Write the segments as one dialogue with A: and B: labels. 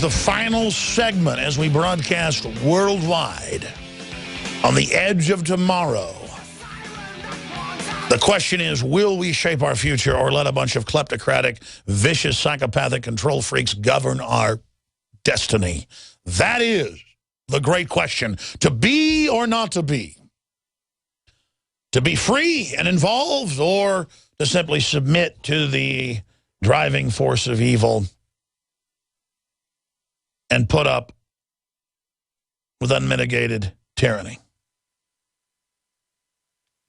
A: The final segment as we broadcast worldwide on the edge of tomorrow. The question is, will we shape our future or let a bunch of kleptocratic, vicious, psychopathic control freaks govern our destiny? That is the great question. To be or not to be? To be free and involved, or to simply submit to the driving force of evil and put up with unmitigated tyranny?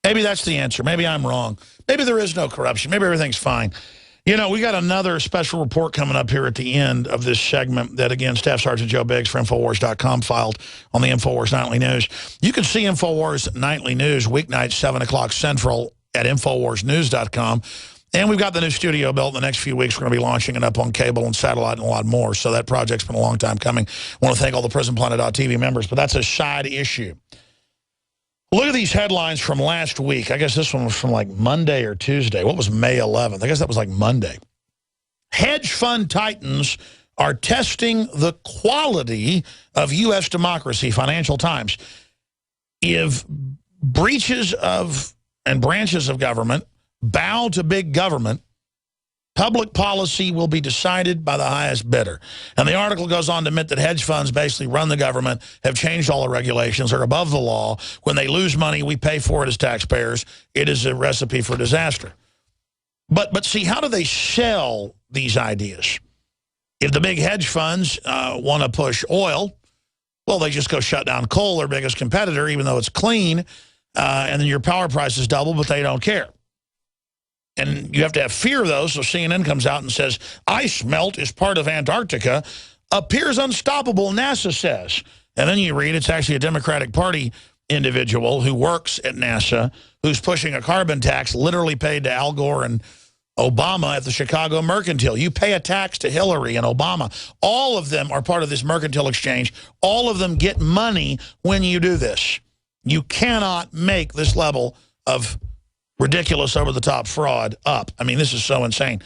A: Maybe that's the answer. Maybe I'm wrong. Maybe there is no corruption. Maybe everything's fine. You know, we got another special report coming up here at the end of this segment that, again, Staff Sergeant Joe Biggs for Infowars.com filed on the Infowars Nightly News. You can see Infowars Nightly News weeknights, 7 o'clock Central at InfowarsNews.com. And we've got the new studio built. In the next few weeks, we're going to be launching it up on cable and satellite and a lot more. So that project's been a long time coming. I want to thank all the PrisonPlanet.tv members, but that's a side issue. Look at these headlines from last week. I guess this one was from like Monday or Tuesday. What was May 11th? I guess that was like Monday. Hedge fund titans are testing the quality of U.S. democracy, Financial Times. If breaches of and branches of government bow to big government, public policy will be decided by the highest bidder. And the article goes on to admit that hedge funds basically run the government, have changed all the regulations, are above the law. When they lose money, we pay for it as taxpayers. It is a recipe for disaster. But see, how do they sell these ideas? If the big hedge funds want to push oil, well, they just go shut down coal, their biggest competitor, even though it's clean, and then your power prices double, but they don't care. And you have to have fear of those, so CNN comes out and says, ice melt is part of Antarctica, appears unstoppable, NASA says. And then you read it's actually a Democratic Party individual who works at NASA who's pushing a carbon tax literally paid to Al Gore and Obama at the Chicago Mercantile. You pay a tax to Hillary and Obama. All of them are part of this mercantile exchange. All of them get money when you do this. You cannot make this level of ridiculous, over-the-top fraud up. I mean, this is so insane.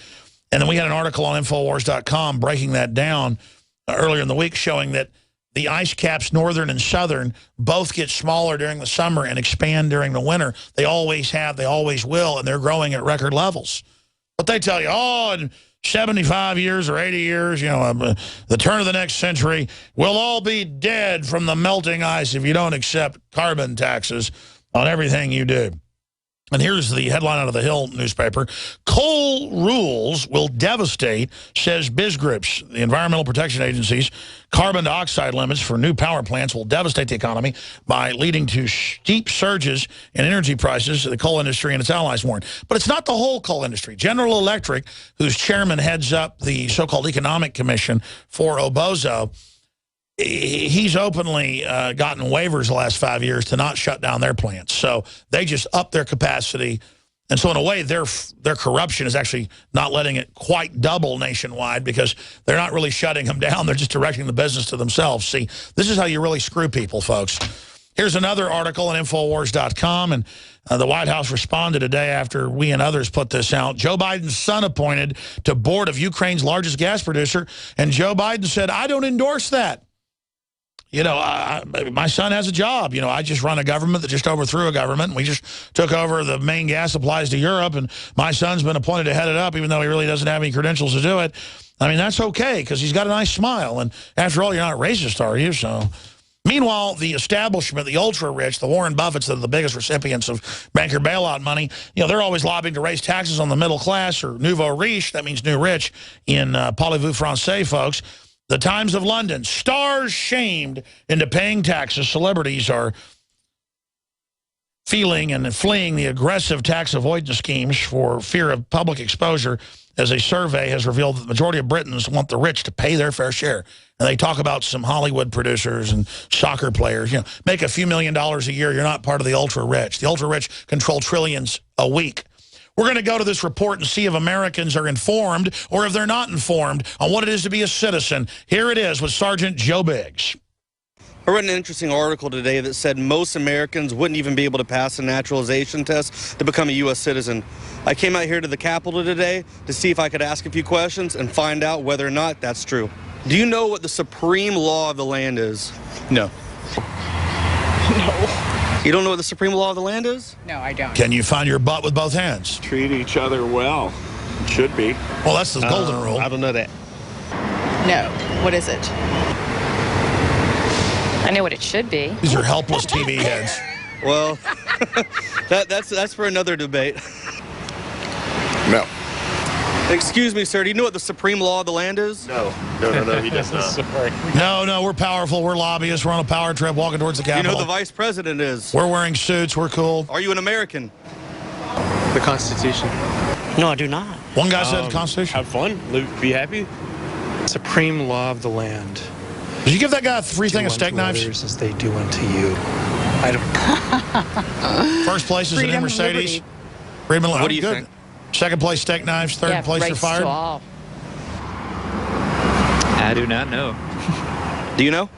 A: And then we had an article on Infowars.com breaking that down earlier in the week, showing that the ice caps, northern and southern, both get smaller during the summer and expand during the winter. They always have, they always will, and they're growing at record levels. But they tell you, oh, in 75 years or 80 years, you know, the turn of the next century, we'll all be dead from the melting ice if you don't accept carbon taxes on everything you do. And here's the headline out of the Hill newspaper. Coal rules will devastate, says biz groups. The Environmental Protection Agency's carbon dioxide limits for new power plants will devastate the economy by leading to steep surges in energy prices, the coal industry and its allies warn. But it's not the whole coal industry. General Electric, whose chairman heads up the so-called Economic Commission for Obozo, he's openly gotten waivers the last 5 years to not shut down their plants. So they just up their capacity. And so in a way, their corruption is actually not letting it quite double nationwide because they're not really shutting them down. They're just directing the business to themselves. See, this is how you really screw people, folks. Here's another article on Infowars.com, and the White House responded a day after we and others put this out. Joe Biden's son appointed to board of Ukraine's largest gas producer, and Joe Biden said, I don't endorse that. You know, my son has a job. You know, I just run a government that just overthrew a government. And we just took over the main gas supplies to Europe, and my son's been appointed to head it up, even though he really doesn't have any credentials to do it. I mean, that's okay, because he's got a nice smile. And after all, you're not racist, are you? So, meanwhile, the establishment, the ultra-rich, the Warren Buffetts that are the biggest recipients of banker bailout money, you know, they're always lobbying to raise taxes on the middle class, or nouveau riche, that means new rich, in parlez-vous français, folks. The Times of London, stars shamed into paying taxes. Celebrities are feeling and fleeing the aggressive tax avoidance schemes for fear of public exposure, as a survey has revealed that the majority of Britons want the rich to pay their fair share. And they talk about some Hollywood producers and soccer players. You know, make a few $1 million a year, you're not part of the ultra-rich. The ultra-rich control trillions a week. We're going to go to this report and see if Americans are informed or if they're not informed on what it is to be a citizen. Here it is with Sergeant Joe Biggs.
B: I read an interesting article today that said most Americans wouldn't even be able to pass a naturalization test to become a U.S. citizen. I came out here to the Capitol today to see if I could ask a few questions and find out whether or not that's true. Do you know what the supreme law of the land is?
C: No.
D: No.
B: You don't know what the supreme law of the land is?
D: No, I don't.
A: Can you find your butt with both hands?
E: Treat each other well. Should be.
A: Well, that's the golden rule.
B: I don't know that.
D: No. What is it?
F: I know what it should be.
A: These are helpless TV heads.
B: Well, that's for another debate.
E: No.
B: Excuse me, sir. Do you know what the supreme law of the land is?
E: No, he does not.
A: No, we're powerful. We're lobbyists. We're on a power trip walking towards the
B: Do you
A: Capitol.
B: know who the vice president is?
A: We're wearing suits. We're cool.
B: Are you an American?
C: The Constitution.
G: No, I do not.
A: One guy said Constitution.
C: Have fun. Be happy. Supreme law of the land.
A: Did you give that guy a free thing of steak
C: unto
A: knives?
C: others as they do unto you. I don't.
A: First place is in
D: Freedom,
A: Mercedes.
D: liberty.
A: Freedom,
B: What do you
A: good.
B: think?
A: Second place, steak knives. Third place, you're
D: rights
A: fired.
D: to all.
H: I do not know.
B: Do you know?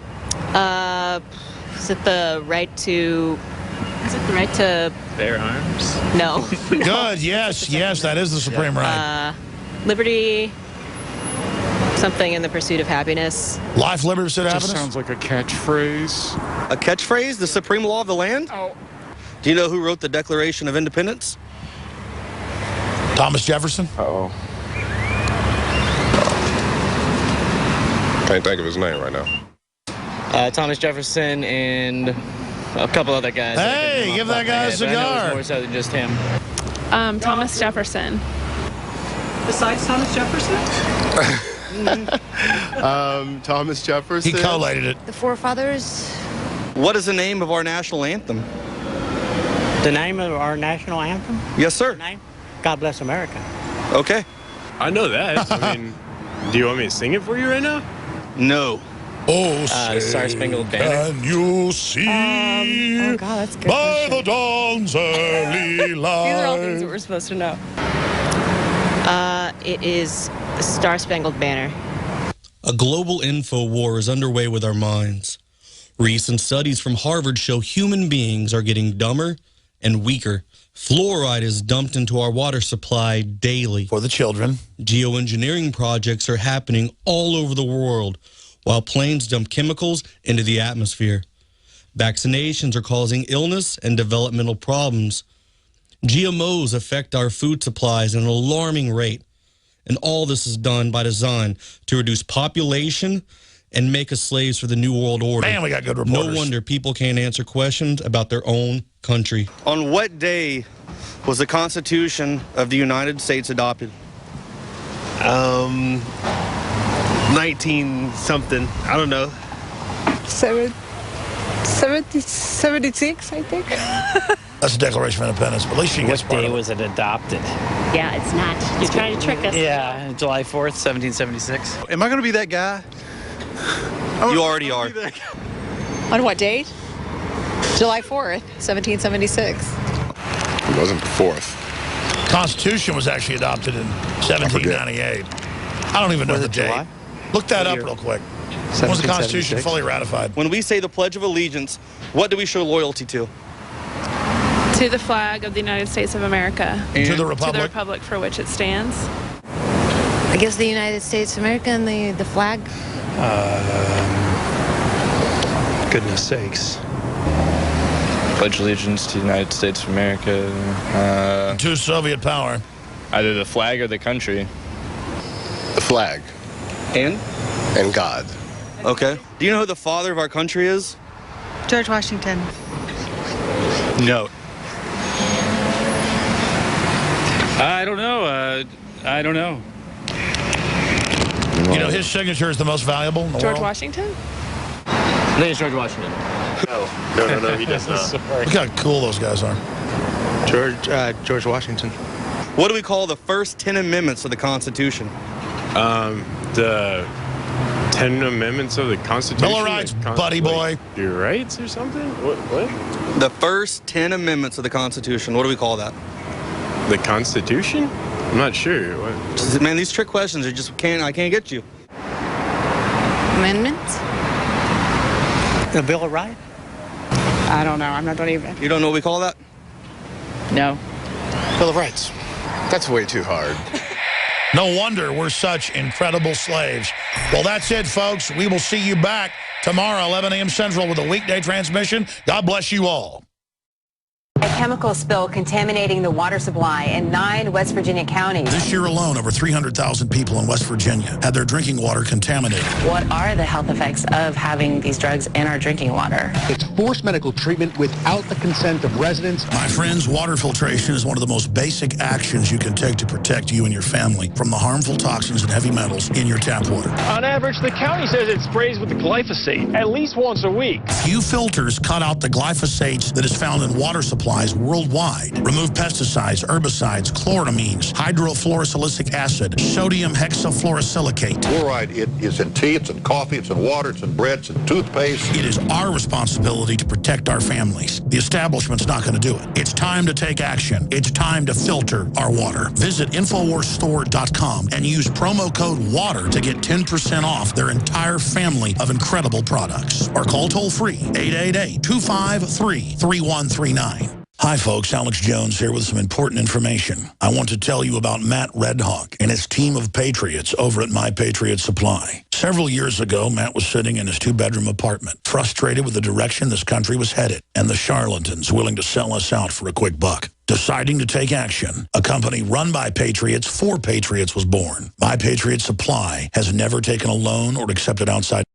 D: Is it the right to? Is it the right to?
H: Bear arms.
D: No.
A: Good. Yes, that is the supreme right.
D: Liberty. Something in the pursuit of happiness.
A: Life, liberty, pursuit of
E: Just
A: happiness.
E: sounds like a catchphrase.
B: A catchphrase? The supreme law of the land?
D: Oh.
B: Do you know who wrote the Declaration of Independence?
A: Thomas Jefferson.
E: Uh-oh. Can't think of his name right now.
G: Thomas Jefferson and a couple other guys.
A: Hey, give that guy a cigar.
G: More so than just him.
F: Thomas Jefferson.
D: Besides Thomas Jefferson?
I: Thomas Jefferson.
A: He collated it.
J: The forefathers.
B: What is the name of our national anthem?
G: The name of our national anthem?
B: Yes, sir.
G: Name? God Bless America.
B: Okay.
C: I know that. I mean, do you want me to sing it for you right now?
B: No.
A: Oh,
G: Star Spangled Banner.
A: can you see
D: Oh God, that's a good.
A: by
D: question.
A: the dawn's early light?
D: These are all things that we're supposed to know. It is the Star Spangled Banner.
B: A global info war is underway with our minds. Recent studies from Harvard show human beings are getting dumber and weaker. Fluoride is dumped into our water supply daily.
A: For the children.
B: Geoengineering projects are happening all over the world, while planes dump chemicals into the atmosphere. Vaccinations are causing illness and developmental problems. GMOs affect our food supplies at an alarming rate. And all this is done by design to reduce population and make us slaves for the New World Order.
A: Man, we got good reporters.
B: No wonder people can't answer questions about their own country. On what day was the Constitution of the United States adopted?
I: 19 something. I don't know.
D: 76, I think.
A: That's the Declaration of Independence. But at least she gets
G: What
A: part
G: day
A: of it.
G: was it adopted?
F: Yeah, it's not. You're trying to trick us.
G: Yeah, July 4th, 1776.
C: Am I going to be that guy?
B: You already are.
D: On what date? July 4th, 1776.
E: It wasn't the 4th.
A: Constitution was actually adopted in 1798. I don't even know
C: Was
A: the
C: it
A: date.
C: July?
A: Look that up real quick. When was the Constitution fully ratified?
B: When we say the Pledge of Allegiance, what do we show loyalty to?
F: To the flag of the United States of America.
A: To the
F: To the
A: Republic?
F: republic for which it stands.
J: I guess the United States of America and the flag.
C: Goodness sakes.
H: Pledge allegiance to the United States of America.
A: To Soviet power.
H: Either the flag or the country.
I: The flag
B: And?
I: and God.
B: Okay. Do you know who the father of our country is?
D: George Washington.
H: No. I don't know. I don't know.
A: You know, his signature is the most valuable in the
F: George
A: world.
F: Washington?
G: I think it's George Washington.
I: No, he does not.
A: Look how cool those guys are.
C: George Washington.
B: What do we call the first 10 amendments of the Constitution?
C: The 10 Amendments of the Constitution.
A: Bill of Rights, buddy boy.
C: Your rights or something? What?
B: The first 10 amendments of the Constitution. What do we call that?
C: The Constitution? I'm not sure. What?
B: Man, these trick questions are just I can't get you.
J: Amendments?
G: The Bill of Rights?
D: I don't know. I'm not doing even.
B: You don't know what we call that?
D: No.
I: Bill of Rights. That's way too hard.
A: No wonder we're such incredible slaves Well, that's it, folks. We will see you back tomorrow, 11 a.m. Central, with a weekday transmission. God bless you all.
K: A chemical spill contaminating the water supply in 9 West Virginia counties.
A: This year alone, over 300,000 people in West Virginia had their drinking water contaminated.
L: What are the health effects of having these drugs in our drinking water?
C: It's forced medical treatment without the consent of residents.
A: My friends, water filtration is one of the most basic actions you can take to protect you and your family from the harmful toxins and heavy metals in your tap water.
M: On average, the county says it sprays with the glyphosate at least once a week.
A: Few filters cut out the glyphosate that is found in water supplies worldwide. Remove pesticides, herbicides, chloramines, hydrofluorosilicic acid, sodium hexafluorosilicate.
N: Fluoride, it is in tea, it's in coffee, it's in water, it's in bread, it's in toothpaste.
A: It is our responsibility to protect our families. The establishment's not going to do it. It's time to take action. It's time to filter our water. Visit InfoWarsStore.com and use promo code WATER to get 10% off their entire family of incredible products. Or call toll-free 888-253-3139. Hi, folks. Alex Jones here with some important information. I want to tell you about Matt Redhawk and his team of patriots over at My Patriot Supply. Several years ago, Matt was sitting in his 2-bedroom apartment, frustrated with the direction this country was headed and the charlatans willing to sell us out for a quick buck. Deciding to take action, a company run by patriots for patriots was born. My Patriot Supply has never taken a loan or accepted outside